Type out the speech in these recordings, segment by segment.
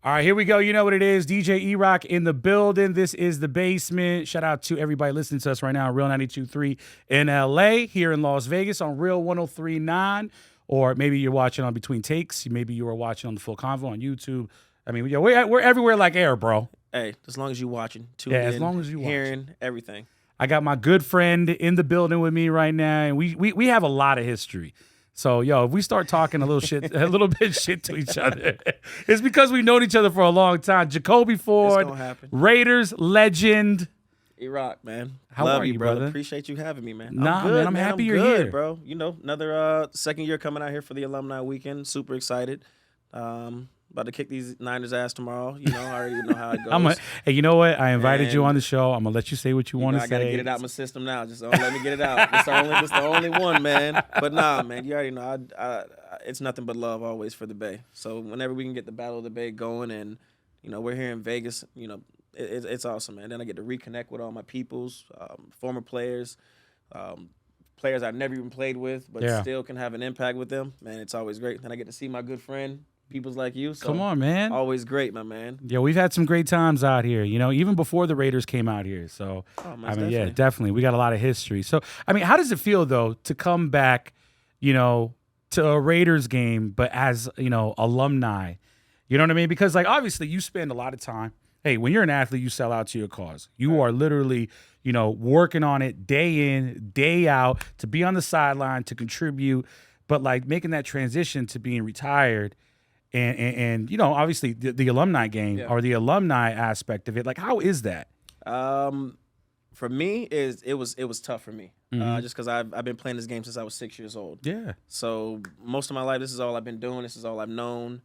All right, here we go. You know what it is. DJ E-Rock in the building. This is The Basement. Shout out to everybody listening to us right now on Real 92.3 in LA, here in Las Vegas on Real 103.9, or maybe you're watching on Between Takes. Maybe you are watching on The Full Convo on YouTube. I mean, we're everywhere like air, bro. Hey, as long as you're watching, tuning in, as long as you're hearing everything. I got my good friend in the building with me right now, and we have a lot of history. So, if we start talking a little bit shit to each other, it's because we've known each other for a long time. Jacoby Ford, Raiders legend. E-Rock, man. How Love are you, brother? brother? Appreciate you having me, man. Nah, I'm good, man. I'm happy you're here, bro. You know, another second year coming out here for the alumni weekend. Super excited. About to kick these Niners' ass tomorrow. You know, I already know how it goes. Hey, you know what? I invited you on the show. I'm gonna let you say what you want to say. I gotta get it out my system now. Just don't let me get it out. It's the only one, man. But nah, man, you already know. It's nothing but love always for the Bay. So whenever we can get the Battle of the Bay going, and we're here in Vegas, it's awesome, man. Then I get to reconnect with all my peoples, former players, players I've never even played with, but still can have an impact with them. Man, it's always great. Then I get to see my good friend. People's like you. So come on, man. Always great, my man. Yeah, we've had some great times out here, even before the Raiders came out here. So, definitely. We got a lot of history. So, how does it feel, though, to come back, to a Raiders game, but as, alumni? You know what I mean? Because, obviously, you spend a lot of time. Hey, when you're an athlete, you sell out to your cause. You are literally, working on it day in, day out, to be on the sideline, to contribute. But, making that transition to being retired – And obviously the alumni game or the alumni aspect of it, how is that? For me, it was tough for me, just because I've been playing this game since I was 6 years old. Yeah. So most of my life, this is all I've been doing. This is all I've known.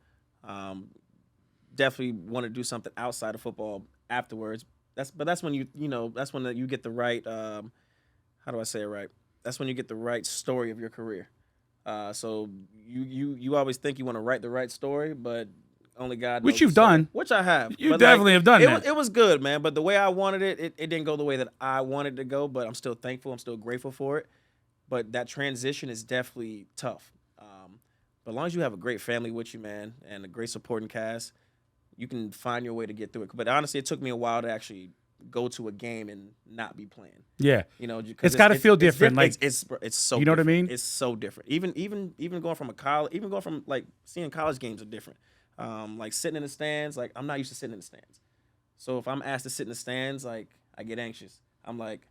Definitely want to do something outside of football afterwards. That's when that's when you get the right. How do I say it right? That's when you get the right story of your career. So you always think you want to write the right story, but only God knows. Which you've done. Which I have. You definitely have done that. It was good, man. But the way I wanted it didn't go the way that I wanted to go, but I'm still thankful. I'm still grateful for it. But that transition is definitely tough. But as long as you have a great family with you, man, and a great supporting cast, you can find your way to get through it. But honestly, it took me a while to actually go to a game and not be playing. Yeah, it's got to feel different. It's so. You know what I mean? It's so different. Even going from seeing college games are different. Sitting in the stands, I'm not used to sitting in the stands. So if I'm asked to sit in the stands, I get anxious. I'm like,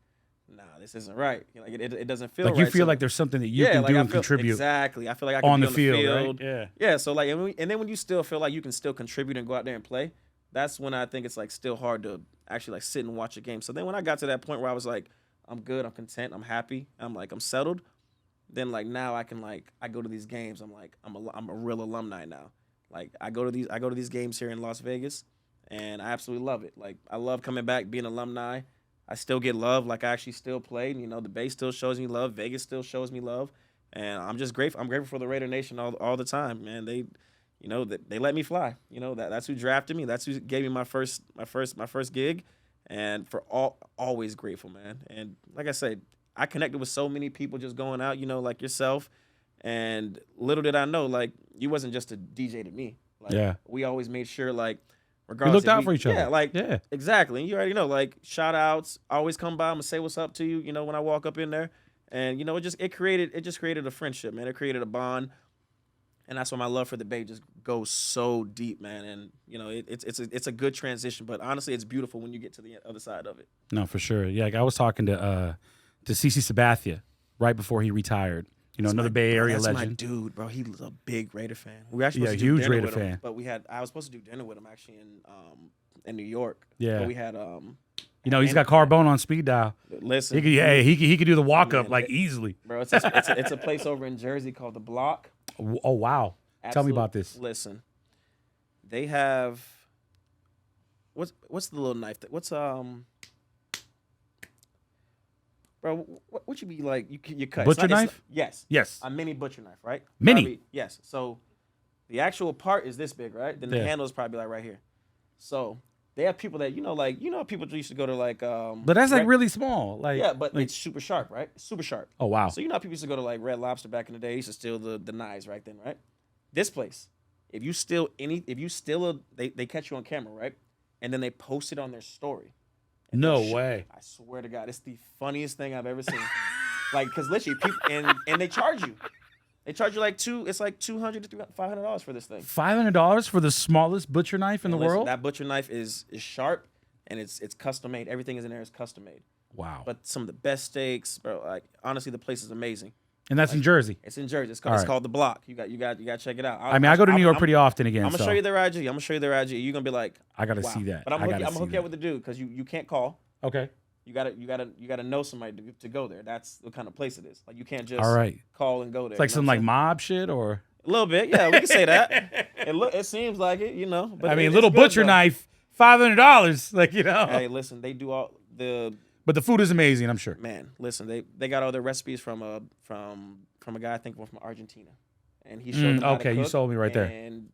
nah, this isn't right. It doesn't feel right. You feel like there's something that you can do and contribute. Exactly. I feel like I can on be the field. Right? Yeah. Yeah. So and then when you still feel like you can still contribute and go out there and play, that's when I think it's still hard to actually sit and watch a game. So then when I got to that point where I was like, I'm good, I'm content, I'm happy, I'm settled, then now I can I go to these games, I'm a real alumni now. I go to these games here in Las Vegas, and I absolutely love it. I love coming back, being an alumni. I still get love, I actually still play. The Bay still shows me love, Vegas still shows me love, and I'm just grateful. I'm grateful for the Raider Nation all the time, man. They let me fly. That's who drafted me. That's who gave me my first gig, and for always grateful, man. And like I said, I connected with so many people just going out, like yourself. And little did I know, you wasn't just a DJ to me. We always made sure, regardless. We looked out for each other. Yeah, exactly. And you already know, shout outs, always come by. I'm gonna say what's up to you, when I walk up in there. And it just created a friendship, man. It created a bond. And that's why my love for the Bay just goes so deep, man. And it's a good transition. But honestly, it's beautiful when you get to the other side of it. No, for sure. Yeah, I was talking to CeCe Sabathia right before he retired. Another Bay Area legend. That's my dude, bro. He's a big Raider fan. We were actually supposed to do huge dinner Raider with him, fan. But I was supposed to do dinner with him actually in New York. Yeah. But we had he's got Carbone on speed dial. Listen, he could do the walk up easily. Bro, it's a place over in Jersey called the Block. Oh wow. Tell me about this. Listen, they have what's the little knife bro, what you be you cut butcher knife? Yes, a mini butcher knife, right? Mini, probably, yes. So the actual part is this big, right? Then the handle is probably right here. So they have people that people used to go to but that's really small, but it's super sharp, right? Super sharp. Oh wow. So people used to go to Red Lobster back in the day. They used to steal the knives right then, right? This place, if you steal they catch you on camera, right? And then they post it on their story. No way. I swear to God, it's the funniest thing I've ever seen. Like, because literally, people and they charge you. They charge you it's like $200 to $500 for this thing. $500 for the smallest butcher knife in the world? That butcher knife is sharp, and it's custom made. Everything is in there is custom made. Wow. But some of the best steaks, bro. Like, honestly, the place is amazing. And that's in Jersey. It's in Jersey. It's called The Block. You got to check it out. I go to New York pretty often again. I'm gonna show you their IG. I'm gonna show you their IG. You're gonna be like, I gotta see that. But I'm gonna hook you up with the dude because you can't call. Okay. You gotta know somebody to go there. That's the kind of place it is. Like, you can't just call and go there. It's like some like mob shit or a little bit. Yeah, we can say that. It seems like it, you know. But I mean, little butcher knife, $500. Like, you know. Hey, listen, they do all the. But the food is amazing, I'm sure. Man, listen, they got all their recipes from a guy I think from Argentina, and he showed them how to cook, you sold me right there. And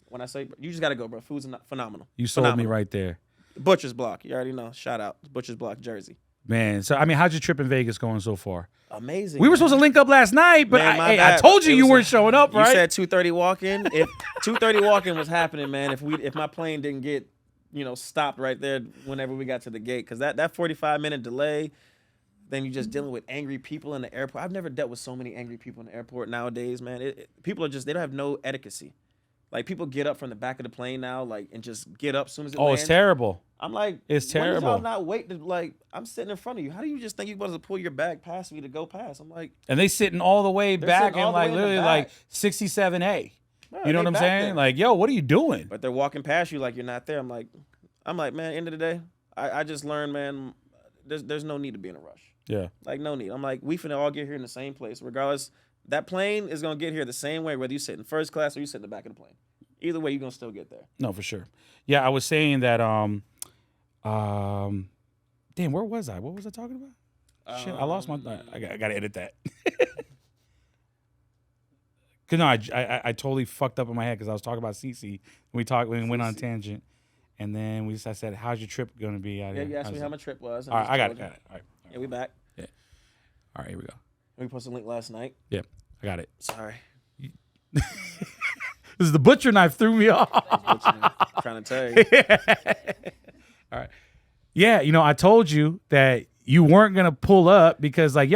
when I say you just gotta go, bro, food's phenomenal. You sold me right there. Butcher's Block, you already know. Shout out Butcher's Block, Jersey. Man, so I mean, how's your trip in Vegas going so far? Amazing. We were supposed to link up last night, but I told you weren't showing up, right? You said 2:30 walk-in. If 2:30 walk-in was happening, man, if my plane didn't get stopped right there whenever we got to the gate, because that 45-minute delay. Then you're just dealing with angry people in the airport. I've never dealt with so many angry people in the airport nowadays, man. People are just, they don't have no etiquette. Like, people get up from the back of the plane now, like, and just get up as soon as it lands. It's terrible. I'm like, it's terrible. Why did y'all not wait to, like, I'm sitting in front of you. How do you just think you're supposed to pull your bag past me to go past? I'm like. And they sitting all the way back and like literally like 67A. Bro, you know what I'm saying? There. Like, yo, what are you doing? But they're walking past you like you're not there. I'm like, man, end of the day, I just learned, man, there's no need to be in a rush. Yeah. Like, no need. I'm like, we finna all get here in the same place. Regardless, that plane is going to get here the same way, whether you sit in first class or you sit in the back of the plane. Either way, you're going to still get there. No, for sure. Yeah, I was saying that, damn, where was I? What was I talking about? Shit, I lost my, I got to edit that. Because no, I totally fucked up in my head because I was talking about Cece. We went on a tangent. And then I said, how's your trip going to be out here? Yeah, you asked me how my trip was. All right, I got it. All right. Yeah, we back. Yeah. All right, here we go. We posted a link last night. Yeah, I got it. Sorry. This is the butcher knife threw me off. Trying to tell you. Yeah. All right. Yeah, I told you that you weren't going to pull up because I've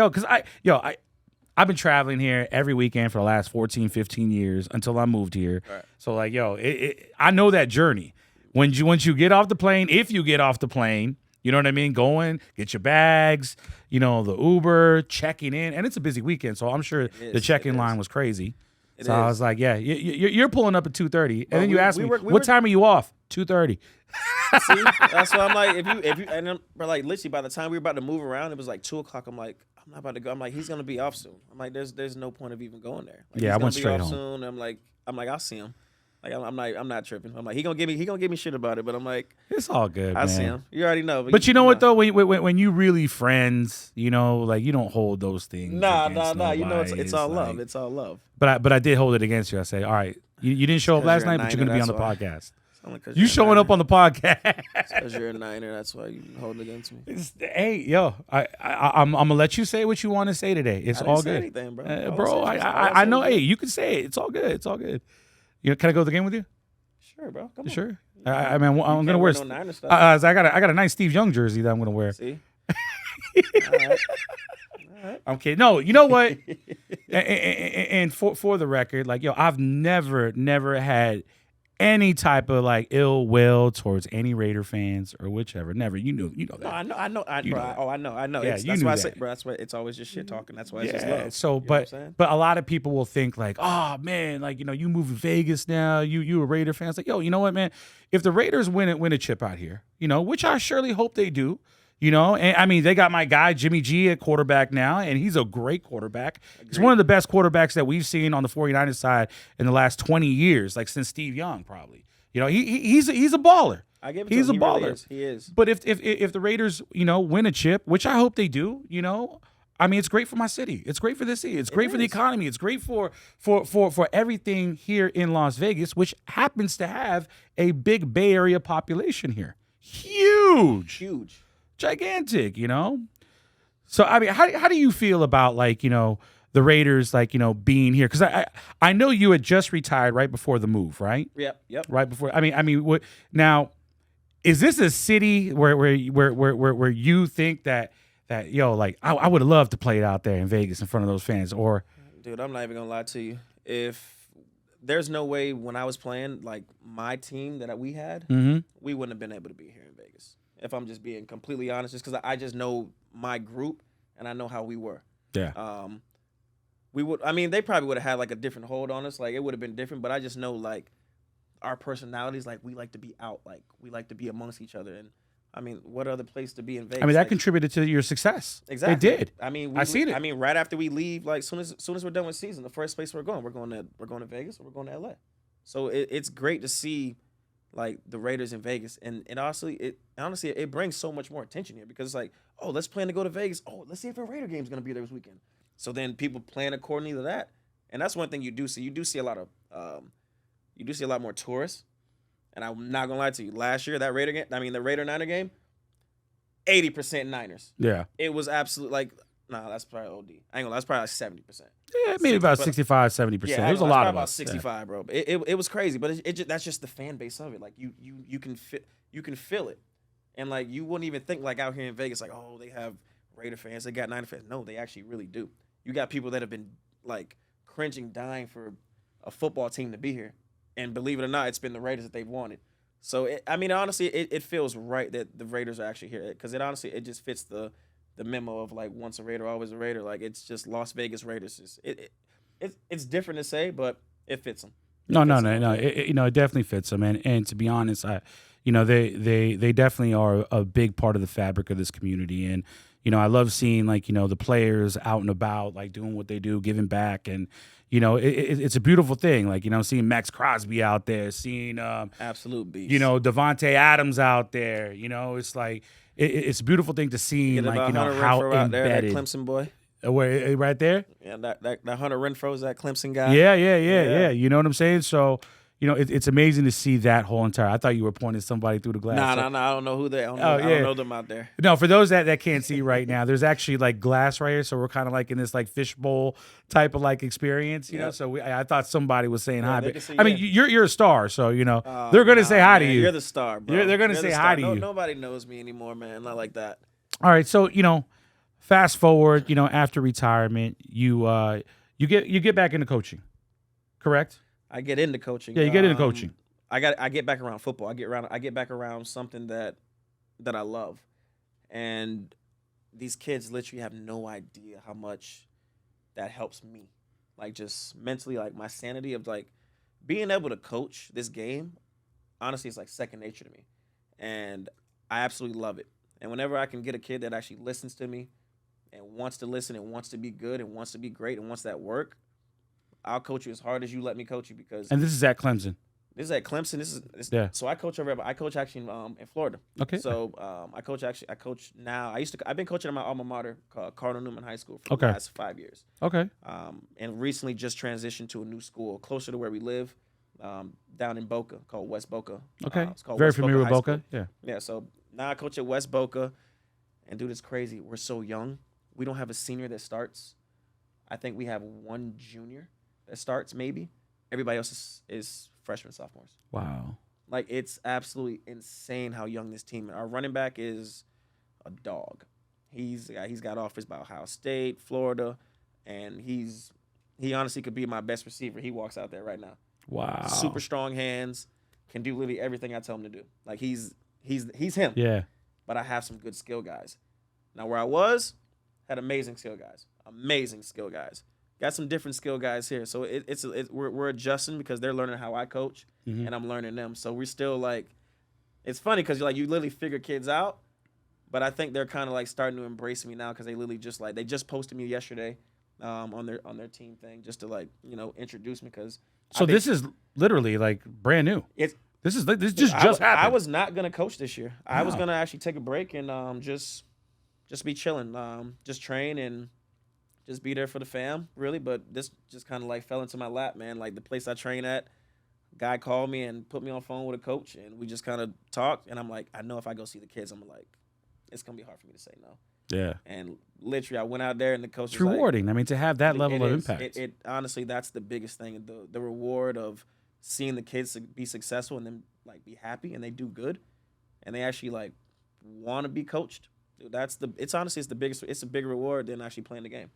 been traveling here every weekend for the last 14, 15 years until I moved here. Right. So I know that journey. Once you get off the plane, if you get off the plane, you know what I mean? Going, get your bags, the Uber, checking in. And it's a busy weekend, so I'm sure the check-in line was crazy. I was like, yeah, you're pulling up at 2:30. And then you asked me, what time are you off? 2:30. See? That's why I'm like, if you and then, like, literally by the time we were about to move around, it was like 2 o'clock. I'm like, I'm not about to go. I'm like, he's going to be off soon. I'm like, there's no point of even going there. Like, yeah, I went straight home. Soon. I'm like, I'll see him. Like, I'm not tripping. I'm like, he gonna give me shit about it, but I'm like, it's all good, man. I see him. You already know. But you know what though? When you really friends, like you don't hold those things. Nah. You know it's all love. It's all love. But I did hold it against you. I say, all right, you didn't show up last night, but you're gonna be on the podcast. You showing up on the podcast. Because you're a Niner, that's why you hold it against me. Hey, yo, I'm gonna let you say what you want to say today. It's all good. Anything, bro. I know. Hey, you can say it. It's all good. It's all good. Can I go to the game with you? Sure, bro. Come on. Sure. I mean, I'm gonna wear. No Niner stuff. I got a nice Steve Young jersey that I'm gonna wear. See. All right. I'm kidding. No, you know what? and for the record, I've never had any type of ill will towards any Raider fans or whichever. Never. You know that. No, I know. I know. Yeah, that's why I say, bro. That's why it's always just shit talking. That's why it's just love. So, but a lot of people will think oh man, you move to Vegas now. You a Raider fan. It's like, yo, you know what, man? If the Raiders win a chip out here, which I surely hope they do. And I mean, they got my guy Jimmy G at quarterback now, and he's a great quarterback. Agreed. He's one of the best quarterbacks that we've seen on the 49ers side in the last 20 years, since Steve Young, probably. He's a baller. I give it he's to him. A baller. Really he is. But if the Raiders, win a chip, which I hope they do, I mean, it's great for my city. It's great for this city. It's great for the economy. It's great for everything here in Las Vegas, which happens to have a big Bay Area population here. Huge. Gigantic, So I mean, how do you feel about the the Raiders, like, being here? Because I know you had just retired right before the move, right? Yep. Right before. I mean, what now? Is this a city where you think that like I would have loved to play it out there in Vegas in front of those fans? Or, Dude, I'm not even gonna lie to you. If there's no way when I was playing, like my team that we had, we wouldn't have been able to be here in Vegas. If I'm just being completely honest, just because I just know my group and I know how we were. Yeah. We would. I mean, they probably would have had like a different hold on us. Like it would have been different. But I just know like our personalities. Like we like to be out. Like we like to be amongst each other. And I mean, what other place to be in Vegas? I mean, that like, contributed to your success. Exactly. It did. I mean, I seen it. I mean, right after we leave, like soon as we're done with season, the first place we're going to Vegas or we're going to LA. So it's great to see like the Raiders in Vegas, and honestly, it brings so much more attention here because it's like, oh, let's plan to go to Vegas. Oh, let's see if a Raider game's gonna be there this weekend. So then people plan accordingly to that, and that's one thing you do see. You do see a lot more tourists, and I'm not gonna lie to you. Last year, that Raider game, the Raider Niner game, 80% Niners. Yeah. It was absolute like, nah, that's probably OD. I ain't gonna lie, that's probably like 70%. Yeah, maybe about 65, 70%. Yeah, It was a lot of about us. 65, yeah. Bro. It was crazy, but that's just the fan base of it. Like you can feel it, and like you wouldn't even think like out here in Vegas, like, oh, they have Raider fans, they got Niner fans. No, they actually really do. You got people that have been like cringing, dying for a football team to be here, and believe it or not, it's been the Raiders that they've wanted. So honestly, it feels right that the Raiders are actually here because it just fits the memo of like once a Raider, always a Raider. Like it's just Las Vegas Raiders. It's different to say, but it fits them. No. It definitely fits them, and to be honest, they definitely are a big part of the fabric of this community, and I love seeing like the players out and about, like doing what they do, giving back, and it's a beautiful thing. Like seeing Max Crosby out there, seeing absolute beast. Devontae Adams out there. It's like it's a beautiful thing to see, like how Renfro out there, embedded. that Clemson boy. Where right there? Yeah, that Hunter Renfro is that Clemson guy. Yeah. You know what I'm saying? So, it's amazing to see that whole entire. I thought you were pointing somebody through the glass. Nah. I don't know who they. I don't know them out there. No, for those that can't see right now, there's actually like glass right here, so we're kind of like in this like fishbowl type of like experience, you know. So I thought somebody was saying hi, but I mean, you're a star, so they're gonna say hi to you. You're the star, bro. They're gonna say hi to you. Nobody knows me anymore, man. Not like that. All right, so fast forward, after retirement, you get back into coaching, correct? I get into coaching. Yeah, you get into coaching. I get back around football. I get back around something that I love, and these kids literally have no idea how much that helps me, like just mentally, like my sanity of like being able to coach this game. Honestly, it's like second nature to me, and I absolutely love it. And whenever I can get a kid that actually listens to me and wants to listen and wants to be good and wants to be great and wants that work, I'll coach you as hard as you let me coach you because. And this is at Clemson. This is at Clemson. Yeah. So I coach actually in Florida. Okay. So I coach now. I've been coaching at my alma mater called Cardinal Newman High School for the last 5 years. Okay. And recently just transitioned to a new school closer to where we live, down in Boca called West Boca. Okay. It's called Very West familiar with Boca. Boca. Yeah. Yeah. So now I coach at West Boca, and dude, it's crazy. We're so young. We don't have a senior that starts. I think we have one junior that starts, maybe. Everybody else is freshmen, sophomores. Wow. Like, it's absolutely insane how young this team is. Our running back is a dog. He's got offers by Ohio State, Florida, and he honestly could be my best receiver. He walks out there right now. Wow. Super strong hands, can do literally everything I tell him to do. Like, he's him. Yeah. But I have some good skill guys. Now, where I was, had amazing skill guys. Got some different skill guys here. So we're adjusting because they're learning how I coach, and I'm learning them. So we're still like, it's funny because you literally figure kids out, but I think they're kind of like starting to embrace me now because they literally just they just posted me yesterday on their team thing just to introduce me because. So this is literally like brand new. This just happened. I was not gonna coach this year. Wow. I was gonna actually take a break and just be chilling, just train and. Just be there for the fam, really. But this just kind of like fell into my lap, man. Like the place I train at, guy called me and put me on the phone with a coach, and we just kind of talked. And I'm like, I know if I go see the kids, I'm like, it's gonna be hard for me to say no. Yeah. And literally, I went out there and the coach It's was rewarding. like, I mean, to have that level of is. impact. It honestly, that's the biggest thing. The reward of seeing the kids be successful and then like be happy and they do good and they actually like want to be coached. Dude, it's the biggest. It's a bigger reward than actually playing the game.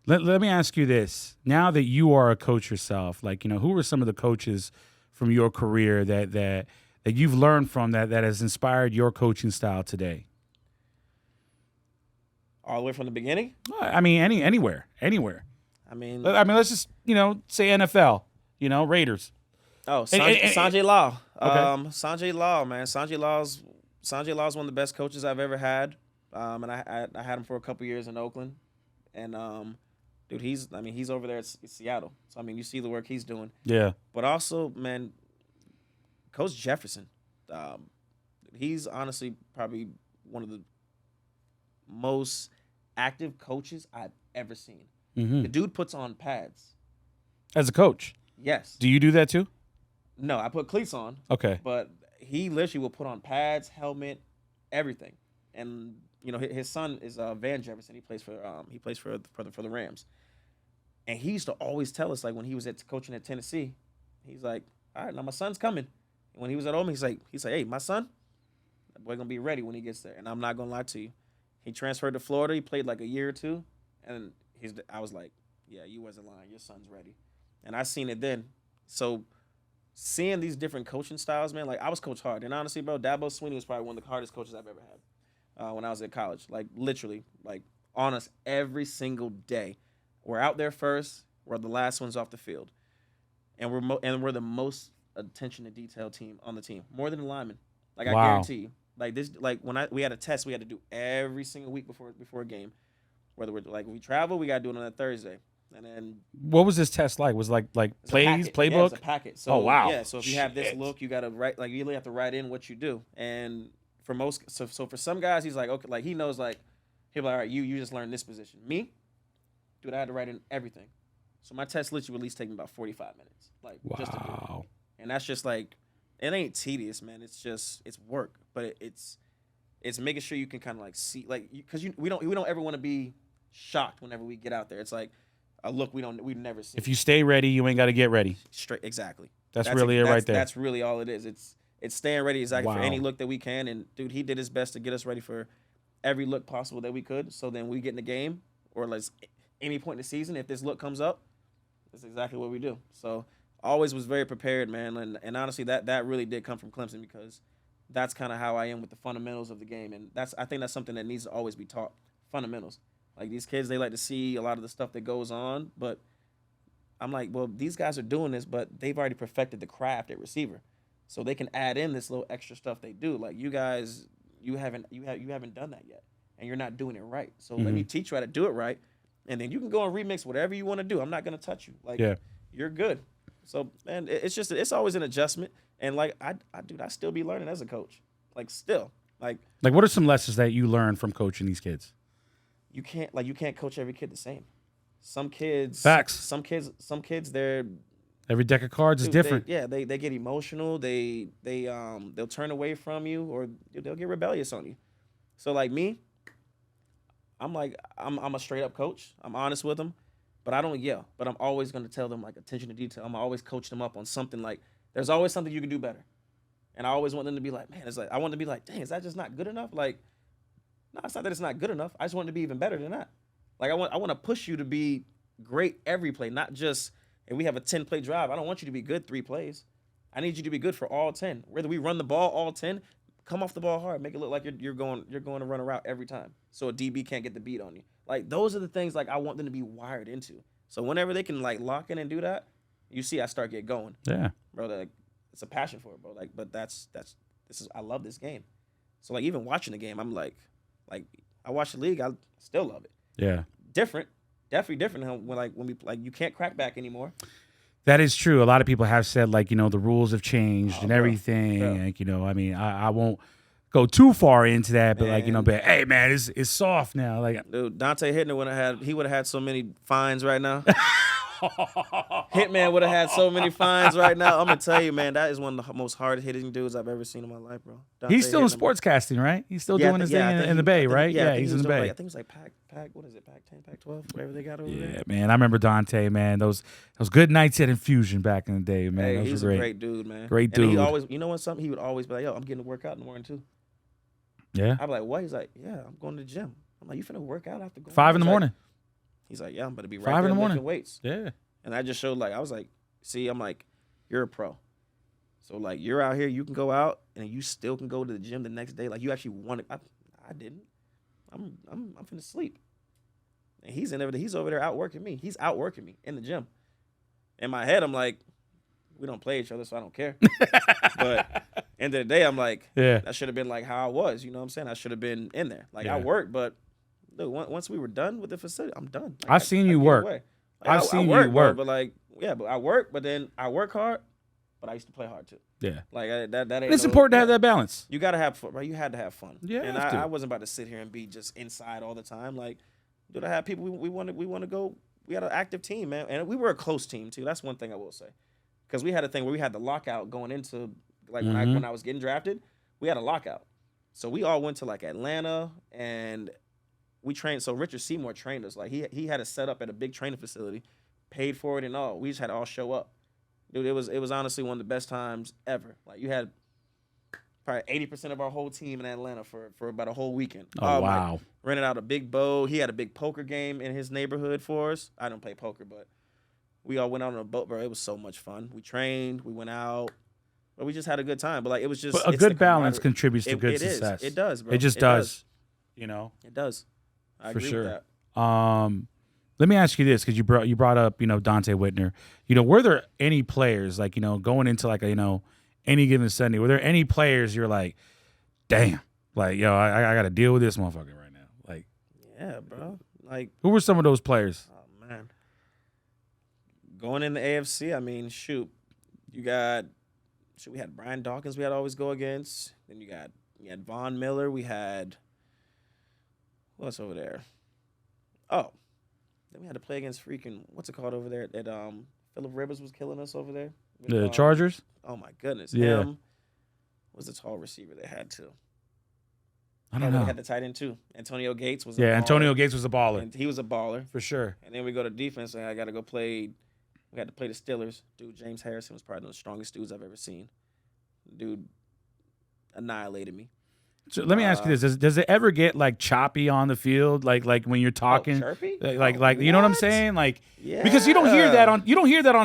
Let me ask you this. Now that you are a coach yourself, like, who were some of the coaches from your career that you've learned from that has inspired your coaching style today? All the way from the beginning? I mean, anywhere. I mean, let's just, say NFL, Raiders. Oh, Sanjay Law. Okay. Sanjay Law, man. Sanjay Law's one of the best coaches I've ever had. And I had him for a couple years in Oakland. And dude, he's over there at Seattle. So I mean, you see the work he's doing. Yeah. But also, man, Coach Jefferson. He's honestly probably one of the most active coaches I've ever seen. Mm-hmm. The dude puts on pads. As a coach? Yes. Do you do that too? No, I put cleats on. Okay. But he literally will put on pads, helmet, everything. And his son is Van Jefferson. He plays for the Rams. And he used to always tell us, like, when he was coaching at Tennessee, he's like, all right, now my son's coming. And when he was at Ole Miss, he's like, hey, my son, that boy gonna be ready when he gets there. And I'm not gonna lie to you. He transferred to Florida. He played like a year or two. And I was like, yeah, you wasn't lying. Your son's ready. And I seen it then. So seeing these different coaching styles, man, like, I was coached hard. And honestly, bro, Dabo Swinney was probably one of the hardest coaches I've ever had when I was at college. Like, literally, like, on us every single day. We're out there first. We're the last ones off the field. And we're the most attention to detail team on the team. More than the linemen. Like, I guarantee you. Like, this, like, we had a test we had to do every single week before a game. Whether we travel, we got to do it on a Thursday. And then, what was this test like? Was it like plays, playbook? Yeah, it's a packet. So, oh, wow. Yeah, so if you have this look, you got to write, like, you really have to write in what you do. And for most, so for some guys, he's like, okay, like, he knows, like, he'll be like, all right, you just learned this position. Me, dude, I had to write in everything. So my test literally would at least take me about 45 minutes. Like, wow. Just to do it. And that's just like, it ain't tedious, man. It's just, it's work. But it's making sure you can kind of like see, like, because we don't ever want to be shocked whenever we get out there. It's like a look we've never seen. If you stay ready, you ain't got to get ready. Straight, exactly. That's really it right there. That's really all it is. It's staying ready exactly for any look that we can. And dude, he did his best to get us ready for every look possible that we could. So then we get in the game or like any point in the season, if this look comes up, that's exactly what we do. So always was very prepared, man. And honestly, that really did come from Clemson because that's kind of how I am with the fundamentals of the game. And I think that's something that needs to always be taught, fundamentals. Like these kids, they like to see a lot of the stuff that goes on, but I'm like, well, these guys are doing this, but they've already perfected the craft at receiver. So they can add in this little extra stuff they do. Like you guys, you haven't done that yet, and you're not doing it right. So let me teach you how to do it right, and then you can go and remix whatever you want to do. I'm not gonna touch you. Like you're good. So man, it's always an adjustment, and like I still be learning as a coach. Like still, like what are some lessons that you learned from coaching these kids? You can't coach every kid the same. Some kids, facts. Some kids, they're every deck of cards is different. They get emotional. They'll turn away from you or they'll get rebellious on you. So like me, I'm a straight up coach. I'm honest with them, but I don't yell. But I'm always gonna tell them like attention to detail. I'm always coach them up on something like there's always something you can do better, and I always want them to be like, man, it's like I want them to be like, dang, is that just not good enough? Like, no, it's not that it's not good enough. I just want it to be even better than that. Like I want to push you to be great every play, not just if we have a 10-play drive. I don't want you to be good 3 plays. I need you to be good for all 10. Whether we run the ball all 10, come off the ball hard, make it look like you're going to run a route every time, so a DB can't get the beat on you. Like those are the things like I want them to be wired into. So whenever they can like lock in and do that, you see I start get going. Yeah, bro. Like, it's a passion for it, bro. Like, but I love this game. So like even watching the game, I'm like I watch the league, I still love it. Yeah, definitely different when we you can't crack back anymore. That is true. A lot of people have said like the rules have changed and everything. Bro. Like I mean I won't go too far into that, but but hey man, it's soft now. Like dude, Dante Hittner would have had so many fines right now. Hitman would have had so many fines right now. I'm gonna tell you, man, that is one of the most hard-hitting dudes I've ever seen in my life, bro. He's still in sportscasting, right? He's still doing his thing in the Bay, right? Yeah, he's in the Bay. I think it was like Pac. What is it? Pac 10, Pac 12, whatever they got over there. Yeah, man. I remember Dante, man. Those good nights at Infusion back in the day, man. Hey, those he's were great. a great dude, man. Great dude. And he always, you know what? Something he would always be like, "Yo, I'm getting to work out in the morning too." Yeah. I'm like, "What?" He's like, "Yeah, I'm going to the gym." I'm like, "You finna work out after going?" 5 in the morning. He's like, "Yeah, I'm gonna be right 5 there in the morning lifting weights." Yeah. And I just showed like I was like, "See, I'm like, you're a pro, so like you're out here, you can go out and you still can go to the gym the next day. Like you actually want it. I didn't. I'm finna sleep." And he's over there outworking me. He's outworking me in the gym. In my head, I'm like, we don't play each other, so I don't care. But end of the day, I'm like, that should have been like how I was. You know what I'm saying? I should have been in there. Like I worked, but look, once we were done with the facility, I'm done. Like, I've seen you work. Like, I've seen you work. But like, but I work, but then I work hard, but I used to play hard too. Yeah. Like that ain't. It's important to have that balance. You gotta have fun, right? You had to have fun. Yeah. And I wasn't about to sit here and be just inside all the time. Like, dude, I had people we want to go. We had an active team, man, and we were a close team too. That's one thing I will say, because we had a thing where we had the lockout going into like when I was getting drafted, we had a lockout, so we all went to like Atlanta and we trained. So Richard Seymour trained us. Like he had us set up at a big training facility, paid for it and all. We just had to all show up. Dude, it was honestly one of the best times ever. Like you had probably 80% of our whole team in Atlanta for about a whole weekend. Oh, wow. Rented out a big boat. He had a big poker game in his neighborhood for us. I don't play poker, but we all went out on a boat, bro. It was so much fun. We trained. We went out. But we just had a good time. But like it was just a good balance contributes to good success. It does, bro. It just does. You know? It does. I agree with that. Let me ask you this, because you brought up, Dante Whitner. Were there any players, like, going into like a, any given Sunday, were there any players you're like, damn, like, yo, I got to deal with this motherfucker right now? Like, yeah, bro. Like, who were some of those players? Oh, man. Going in the AFC, I mean, we had Brian Dawkins we had to always go against. Then you had Von Miller. We had, what's over there? Oh, then we had to play against freaking, what's it called over there? That Phillip Rivers was killing us over there. The Chargers? Oh, my goodness. Yeah. Was the tall receiver they had too? I don't know. They had the tight end too. Antonio Gates was Antonio Gates was a baller. And he was a baller. For sure. And then we go to defense, and we had to play the Steelers. Dude, James Harrison was probably one of the strongest dudes I've ever seen. Dude annihilated me. So let me ask you this: Does it ever get like choppy on the field, like when you're talking, chirpy? Like you know what I'm saying, like because you don't hear that on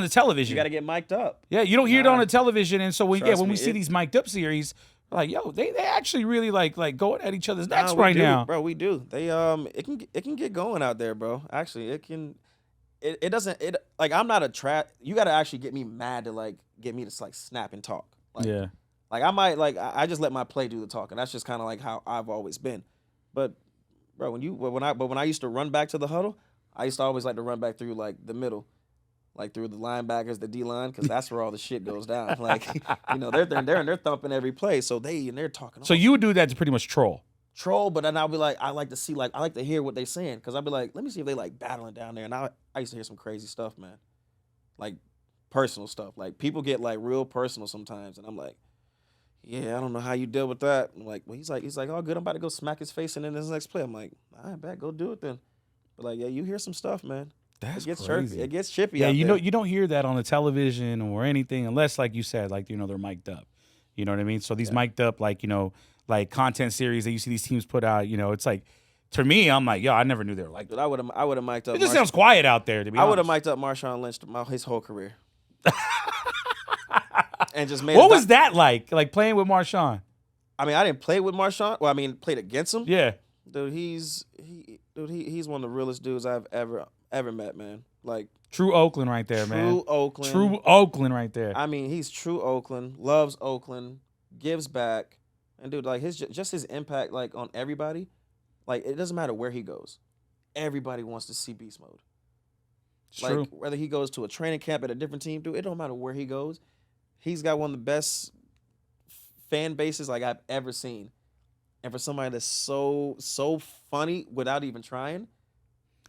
the television. You got to get mic'd up. Yeah, you don't hear it on the television, and so when we see these mic'd up series, we're like, yo, they actually really like going at each other's necks right now, bro. We do. They it can get going out there, bro. Actually, it can. It doesn't. It like I'm not a trap. You got to actually get me mad to like get me to like snap and talk. Like, yeah. Like I might I just let my play do the talking. That's just kind of like how I've always been. But bro, when I used to run back to the huddle, I used to always like to run back through like the middle, like through the linebackers, the D line, because that's where all the shit goes down. Like they're thumping every play, so they're talking. So you would do that to pretty much troll, but then I'll be like, I like to hear what they're saying, because I'll be like, let me see if they like battling down there. And I used to hear some crazy stuff, man, like personal stuff. Like people get like real personal sometimes, and I'm like, yeah, I don't know how you deal with that. I'm like, well, he's like, oh, good, I'm about to go smack his face, and then this next play, I'm like, all right, bet, go do it then. But like, yeah, you hear some stuff, man. That's crazy. Chirpy. It gets chippy. Yeah, out there. You don't hear that on the television or anything, unless like you said, like they're mic'd up. You know what I mean? So these mic'd up, like like content series that you see these teams put out. It's like, to me, I'm like, yo, I never knew they were like that. Dude, I would have mic'd up. It just sounds quiet out there, to be honest. I would have mic'd up Marshawn Lynch his whole career. And just made. What was that like? Like playing with Marshawn? I mean, I didn't play with Marshawn. Well, I mean, played against him. Yeah. Dude, he's one of the realest dudes I've ever met, man. Like true Oakland right there, man. True Oakland right there. I mean, he's true Oakland, loves Oakland, gives back. And dude, like his impact like on everybody, like it doesn't matter where he goes. Everybody wants to see beast mode. Like true. Whether he goes to a training camp at a different team, dude, it don't matter where he goes. He's got one of the best fan bases like I've ever seen. And for somebody that's so funny without even trying,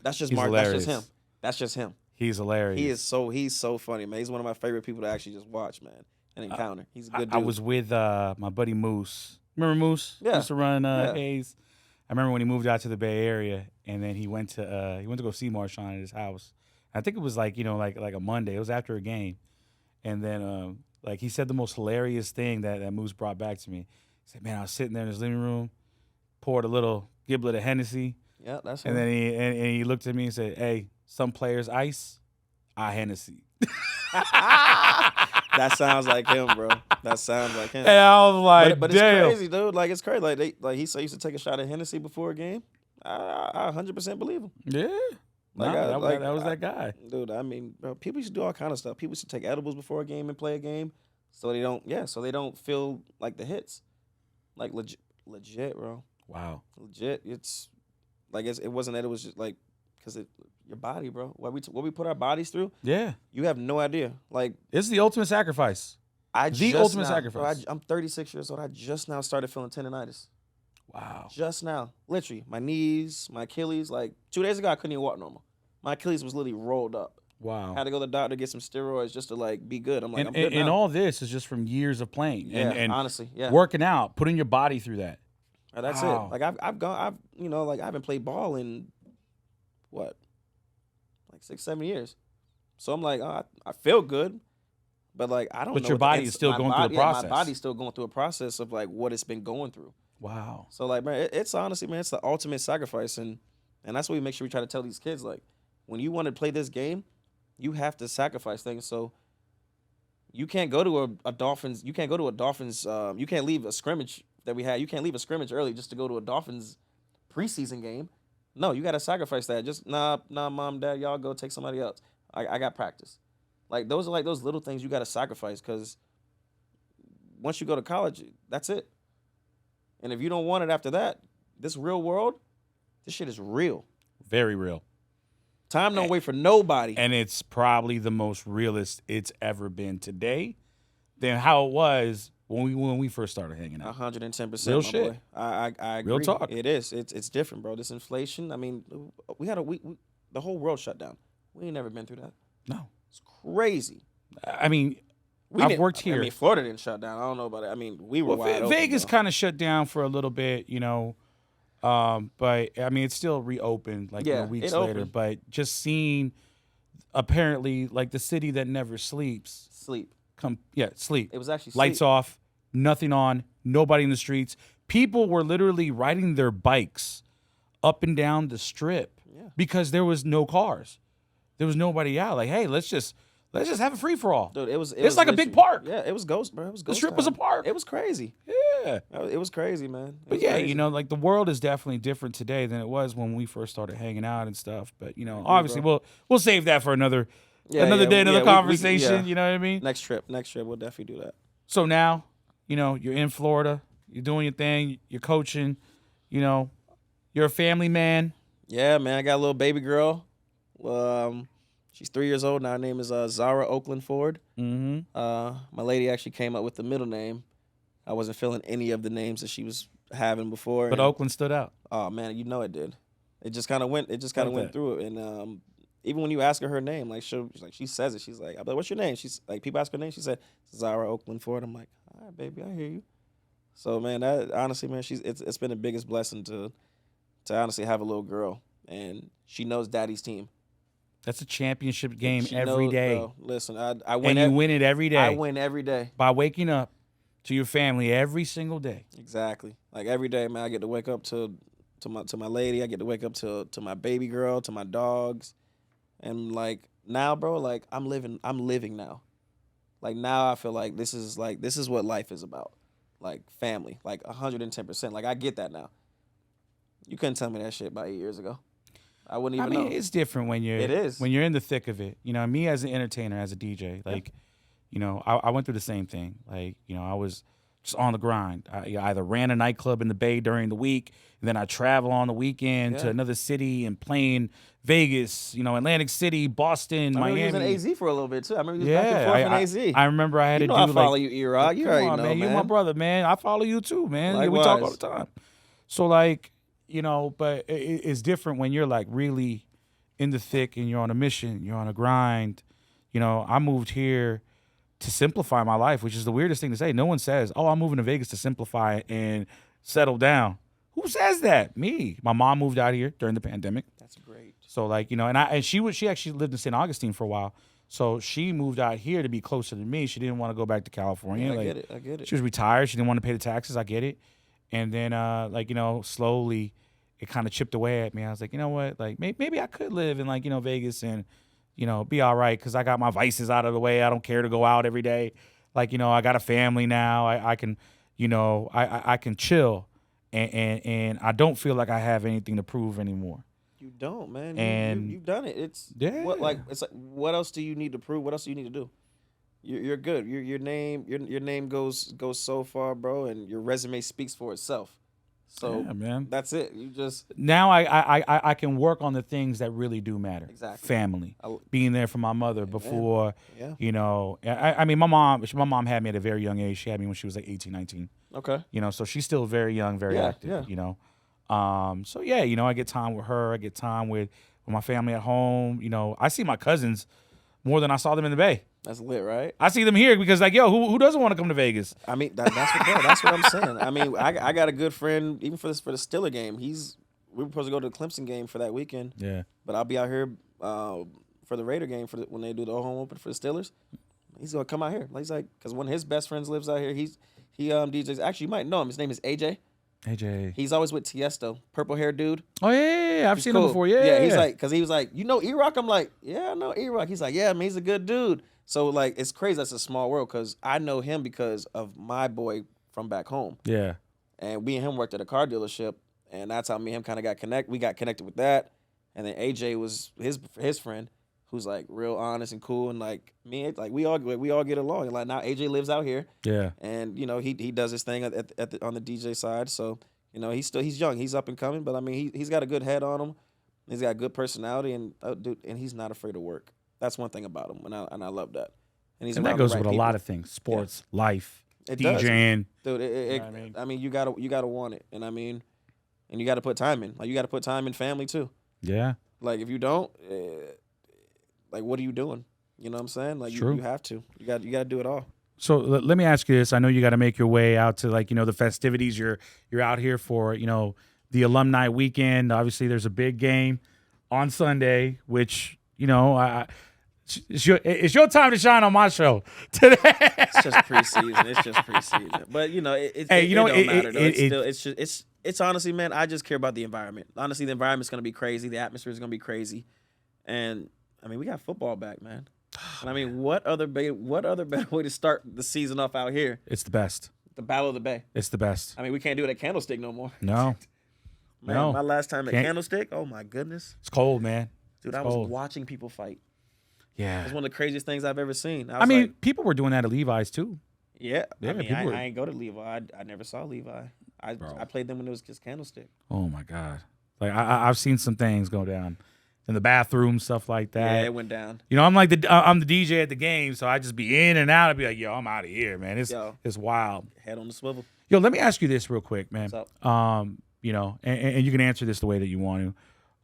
that's just Mark. That's just him. That's just him. He's hilarious. He's so funny, man. He's one of my favorite people to actually just watch, man, and encounter. He's a good dude. I was with my buddy Moose. Remember Moose? Yeah. He used to run Hayes. I remember when he moved out to the Bay Area, and then he went to go see Marshawn at his house. I think it was like a Monday. It was after a game, and then like he said the most hilarious thing that Moose brought back to me. He said, "Man, I was sitting there in his living room, poured a little giblet of Hennessy." Yeah, that's and then he looked at me and said, "Hey, some players ice, I Hennessy." That sounds like him, bro. That sounds like him. And I was like, but damn. It's crazy, dude. Like, it's crazy. Like he said, he used to take a shot at Hennessy before a game. I 100% believe him. Yeah. Like, that was that guy. Dude, I mean, bro, people used to do all kind of stuff. People used to take edibles before a game and play a game so they don't feel like the hits. Like, legit, bro. Wow. Legit. It's like it wasn't that. It was just like because your body, bro. What we put our bodies through. Yeah. You have no idea. Like, it's the ultimate sacrifice. Ultimate sacrifice. Bro, I'm 36 years old. I just now started feeling tendonitis. Wow. Just now. Literally. My knees, my Achilles. Like 2 days ago, I couldn't even walk normal. My Achilles was literally rolled up. Wow. Had to go to the doctor, get some steroids just to like be good. I'm like, I'm good now. And all this is just from years of playing. Yeah, and honestly, yeah. Working out, putting your body through that. That's it. Like I haven't played ball in what? Like 6-7 years. So I'm like, I feel good. But like I don't know. But your body is still going through a process. My body's still going through a process of like what it's been going through. Wow. So like, man, it's honestly, man, it's the ultimate sacrifice, and that's what we make sure we try to tell these kids. Like, when you want to play this game, you have to sacrifice things. So you can't go to a Dolphins. You can't go to a Dolphins. You can't leave a scrimmage that we had. You can't leave a scrimmage early just to go to a Dolphins preseason game. No, you got to sacrifice that. Just nah, mom, dad, y'all go take somebody else. I got practice. Like those are like those little things you got to sacrifice because once you go to college, that's it. And if you don't want it after that, this real world, this shit is real. Very real. Time don't wait for nobody. And it's probably the most realist it's ever been today than how it was when we first started hanging out. 110%. Real shit. Boy. I agree. Real talk. It is. It's different, bro. This inflation. I mean, the whole world shut down. We ain't never been through that. No. It's crazy. I mean, I've worked here. I mean, Florida didn't shut down. I don't know about it. I mean, we were wide open. Vegas kind of shut down for a little bit, you know. But I mean, it's still reopened like weeks later. But just seeing, apparently, like the city that never sleeps. Sleep. Sleep. It was actually lights off, nothing on, nobody in the streets. People were literally riding their bikes up and down the strip because there was no cars. There was nobody out. Like, hey, let's just have a free for all. Dude, it was like a big park. Yeah, it was ghost, bro. It was ghost. The strip was a park. It was crazy. Yeah. It was crazy, man. But yeah, crazy. You know, like the world is definitely different today than it was when we first started hanging out and stuff. But, you know, obviously we'll save that for another day, another conversation. You know what I mean? Next trip, we'll definitely do that. So now, you know, you're in Florida, you're doing your thing, you're coaching, you know, you're a family man. Yeah, man. I got a little baby girl. She's 3 years old now. Her name is Zara Oakland Ford. Mm-hmm. My lady actually came up with the middle name. I wasn't feeling any of the names that she was having before. But Oakland stood out. Oh man, you know it did. It just kind of went. It just kind of went through it. And even when you ask her name, like she says it. She's like, I'm like, what's your name? She's like, people ask her name. She said Zara Oakland Ford. I'm like, all right, baby, I hear you. So man, that honestly, man, it's been the biggest blessing to honestly have a little girl, and she knows daddy's team. That's a championship game every day. Bro, listen, I win. And you win it every day. I win every day by waking up to your family every single day. Exactly. Like every day, man, I get to wake up to my lady. I get to wake up to my baby girl, to my dogs, and like now, bro, like I'm living now. Like now, I feel like this is what life is about. Like family, like 110%. Like I get that now. You couldn't tell me that shit about 8 years ago. I wouldn't even know. It's different when you're in the thick of it. You know, me as an entertainer, as a DJ, like, you know, I went through the same thing. Like, you know, I was just on the grind. I either ran a nightclub in the Bay during the week, and then I travel on the weekend to another city and playing Vegas, you know, Atlantic City, Boston, Miami. I remember you was in AZ for a little bit too. I remember you was back and forth in AZ. I remember I had to do I follow you, E-Rock. You already know, man. You're my brother, man. I follow you too, man. Likewise. We talk all the time. So like, you know, but it's different when you're like really in the thick and you're on a mission, you're on a grind. You know, I moved here to simplify my life, which is the weirdest thing to say. No one says, "Oh, I'm moving to Vegas to simplify and settle down." Who says that? Me. My mom moved out here during the pandemic. That's great. So like, you know, and she actually lived in St. Augustine for a while. So she moved out here to be closer to me. She didn't want to go back to California. Yeah, I get it. She was retired. She didn't want to pay the taxes. I get it. And then like, you know, slowly it kind of chipped away at me. I was like, you know what? Like maybe I could live in like, you know, Vegas and, you know, be all right because I got my vices out of the way. I don't care to go out every day. Like, you know, I got a family now. I can, you know, I can chill. And I don't feel like I have anything to prove anymore. You don't, man. And you've done it. It's what else do you need to prove? What else do you need to do? You're good. Your name goes so far, bro, and your resume speaks for itself. So yeah, man, that's it. You just now I can work on the things that really do matter. Exactly. Family, being there for my mother before, yeah. You know. I mean, my mom had me at a very young age. She had me when she was like 18, 19. Okay. You know, so she's still very young, very active. Yeah. You know, so yeah, you know, I get time with her. I get time with my family at home. You know, I see my cousins more than I saw them in the Bay. That's lit, right? I see them here because, like, yo, who doesn't want to come to Vegas? I mean, that's what I'm saying. I mean, I got a good friend even for the Steeler game. We were supposed to go to the Clemson game for that weekend. Yeah. But I'll be out here for the Raider game when they do the home open for the Steelers. He's gonna come out here. He's like, because one of his best friends lives out here. He DJs. Actually, you might know him. His name is AJ. AJ. He's always with Tiesto, purple hair dude. Oh yeah. I've seen him before. Yeah. Yeah. He's like, because he was like, you know E-Rock? I'm like, yeah, I know E-Rock. He's like, yeah, man, he's a good dude. So, like, it's crazy. That's a small world because I know him because of my boy from back home. Yeah. And we and him worked at a car dealership, and that's how me and him kind of got connected. We got connected with that. And then AJ was his friend who's, like, real honest and cool. And, like, me, like, we all get along. And, like, now AJ lives out here. Yeah. And, you know, he does his thing on the DJ side. So, you know, he's young. He's up and coming. But, I mean, he's got a good head on him. He's got a good personality. And, dude, and he's not afraid to work. That's one thing about him, and I love that. And that goes with a lot of things: sports, life, DJing. Dude, you know I mean, you gotta want it, and I mean, and you gotta put time in. Like you gotta put time in family too. Yeah. Like if you don't, like what are you doing? You know what I'm saying? Like you have to. You got to do it all. So let me ask you this: I know you got to make your way out to like the festivities. You're out here for the alumni weekend. Obviously, there's a big game on Sunday, which it's your time to shine on my show today. It's just preseason. But it don't matter though. It's honestly, man, I just care about the environment. Honestly, the environment's gonna be crazy. The atmosphere is gonna be crazy, and I mean, we got football back, man. And I mean, what other better way to start the season off out here? It's the best. The Battle of the Bay. It's the best. I mean, we can't do it at Candlestick no more. No. Man, no. My last time at Candlestick, oh my goodness. It's cold, man. Dude, I was watching people fight. Yeah. It's one of the craziest things I've ever seen. I mean, people were doing that at Levi's too. Yeah. I mean, I ain't go to Levi. I never saw Levi. I played them when it was just Candlestick. Oh my God. Like I've seen some things go down in the bathroom, stuff like that. Yeah, it went down. I'm like I'm the DJ at the game, so I just be in and out. I'd be like, yo, I'm out of here, man. It's wild. Head on the swivel. Yo, let me ask you this real quick, man. What's up? And you can answer this the way that you want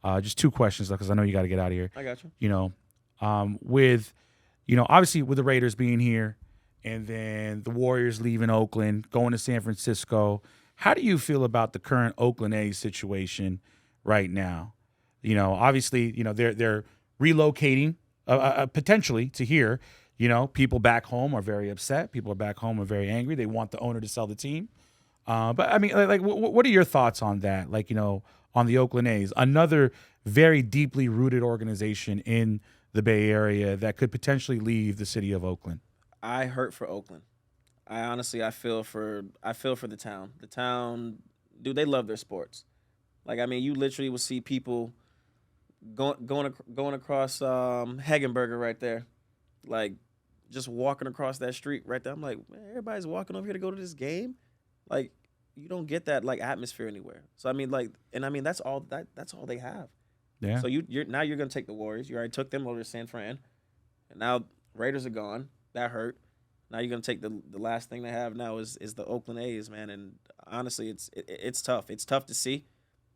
to. Just two questions, because I know you got to get out of here. I got you. With obviously with the Raiders being here and then the Warriors leaving Oakland, going to San Francisco, how do you feel about the current Oakland A's situation right now? Obviously, they're relocating potentially to here. People back home are very upset. People are back home are very angry. They want the owner to sell the team. But I mean, like, what are your thoughts on that? Like, on the Oakland A's, another very deeply rooted organization in the Bay Area that could potentially leave the city of Oakland. I hurt for Oakland. I feel for the town. The town, dude, they love their sports. Like, I mean, you literally will see people going across Hagenberger right there, like just walking across that street right there. I'm like, man, everybody's walking over here to go to this game. Like, you don't get that like atmosphere anywhere. So I mean, like, and I mean that's all they have. Yeah. So you're gonna take the Warriors. You already took them over to San Fran, and now Raiders are gone. That hurt. Now you're gonna take the last thing they have now is the Oakland A's, man. And honestly, it's tough. It's tough to see,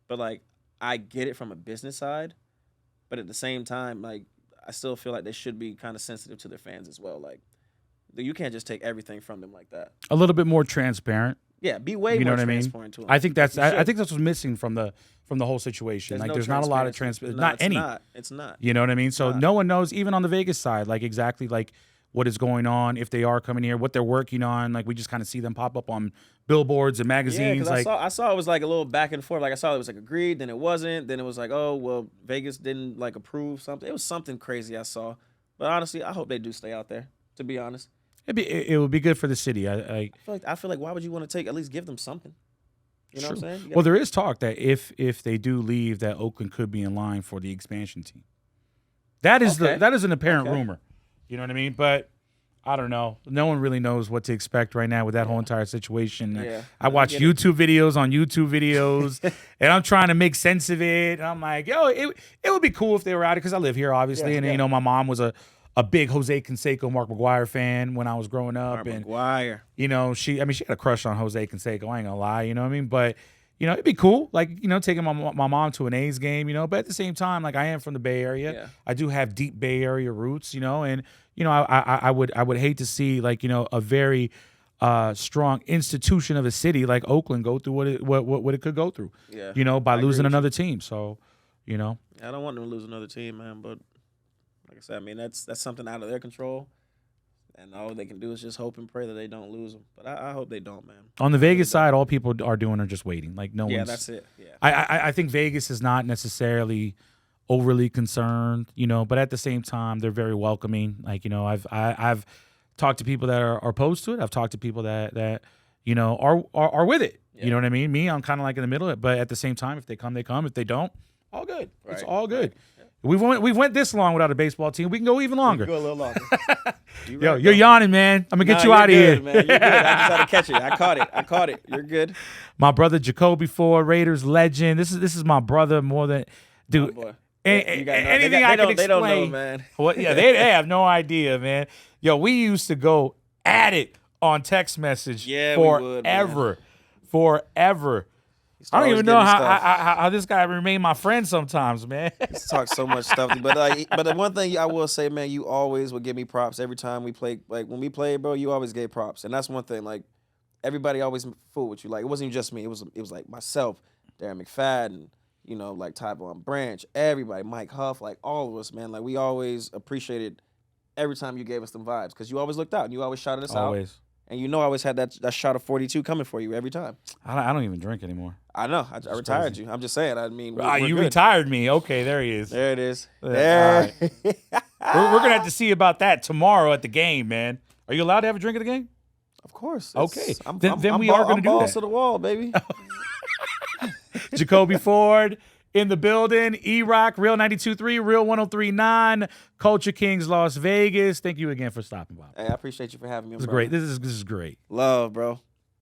but like I get it from a business side. But at the same time, like I still feel like they should be kind of sensitive to their fans as well. Like you can't just take everything from them like that. A little bit more transparent. Yeah, be way more transparent to them. I think that's what's missing from the whole situation. There's not a lot of transparency. Not any. It's not. You know what I mean? So no one knows, even on the Vegas side, like exactly like what is going on, if they are coming here, what they're working on. Like we just kind of see them pop up on billboards and magazines. Yeah, I saw it was like a little back and forth. Like I saw it was like agreed, then it wasn't. Then it was like, oh well, Vegas didn't like approve something. It was something crazy I saw. But honestly, I hope they do stay out there. To be honest, it would be good for the city. I feel like why would you want to at least give them something? You know what I'm saying? Well, there is talk that if they do leave, that Oakland could be in line for the expansion team. That is an apparent rumor. You know what I mean? But I don't know. No one really knows what to expect right now with that whole entire situation. Yeah. I watch YouTube videos on YouTube videos, and I'm trying to make sense of it. And I'm like, yo, it would be cool if they were out because I live here, obviously. And, you know, my mom was a big Jose Canseco, Mark McGuire fan when I was growing up. McGuire. You know, she had a crush on Jose Canseco. I ain't gonna lie, you know what I mean? But, you know, it'd be cool, like, you know, taking my mom to an A's game, you know. But at the same time, like, I am from the Bay Area. Yeah. I do have deep Bay Area roots, you know, and, you know, I would hate to see, like, you know, a very strong institution of a city like Oakland go through what it could go through, you know, by losing another team. So, you know. I don't want them to lose another team, man, but like I said, I mean, that's something out of their control. And all they can do is just hope and pray that they don't lose them. But I hope they don't, man. On the Vegas side, all people are doing are just waiting. Like no one's. Yeah, that's it. Yeah. I think Vegas is not necessarily overly concerned, you know, but at the same time, they're very welcoming. Like, you know, I've talked to people that are opposed to it. I've talked to people that you know are with it. Yeah. You know what I mean? Me, I'm kind of like in the middle of it. But at the same time, if they come, they come. If they don't, all good. Right. It's all good. Right. We've went this long without a baseball team. We can go even longer. We can go a little longer. You're yawning, man. I'm gonna get you out of here. Man. You're good. I just had to catch it. I caught it. You're good. My brother Jacoby Ford, Raiders legend. This is my brother more than dude. Oh, anything I can explain. They don't know, man. What? Yeah, they have no idea, man. Yo, we used to go at it on text message forever. I don't even know how this guy remained my friend sometimes, man. He talk so much stuff, but the one thing I will say, man, you always would give me props every time we play. Like when we played, bro, you always gave props, and that's one thing. Like everybody always fooled with you. Like it wasn't even just me. It was like myself, Darren McFadden, you know, like Tyvon Branch, everybody, Mike Huff, like all of us, man. Like we always appreciated every time you gave us them vibes because you always looked out and you always shouted us out. And you know I always had that shot of 42 coming for you every time. I don't even drink anymore. I know. I retired you. I'm just saying. I mean, you retired me. Okay, there he is. There it is. There. Right. we're going to have to see about that tomorrow at the game, man. Are you allowed to have a drink at the game? Of course. Okay. Then we are going to do that. Balls to the wall, baby. Jacoby Ford in the building. E-Rock, Real 92.3, Real 103.9, Culture Kings, Las Vegas. Thank you again for stopping by. Hey, I appreciate you for having me. This is great. This is great. Love, bro.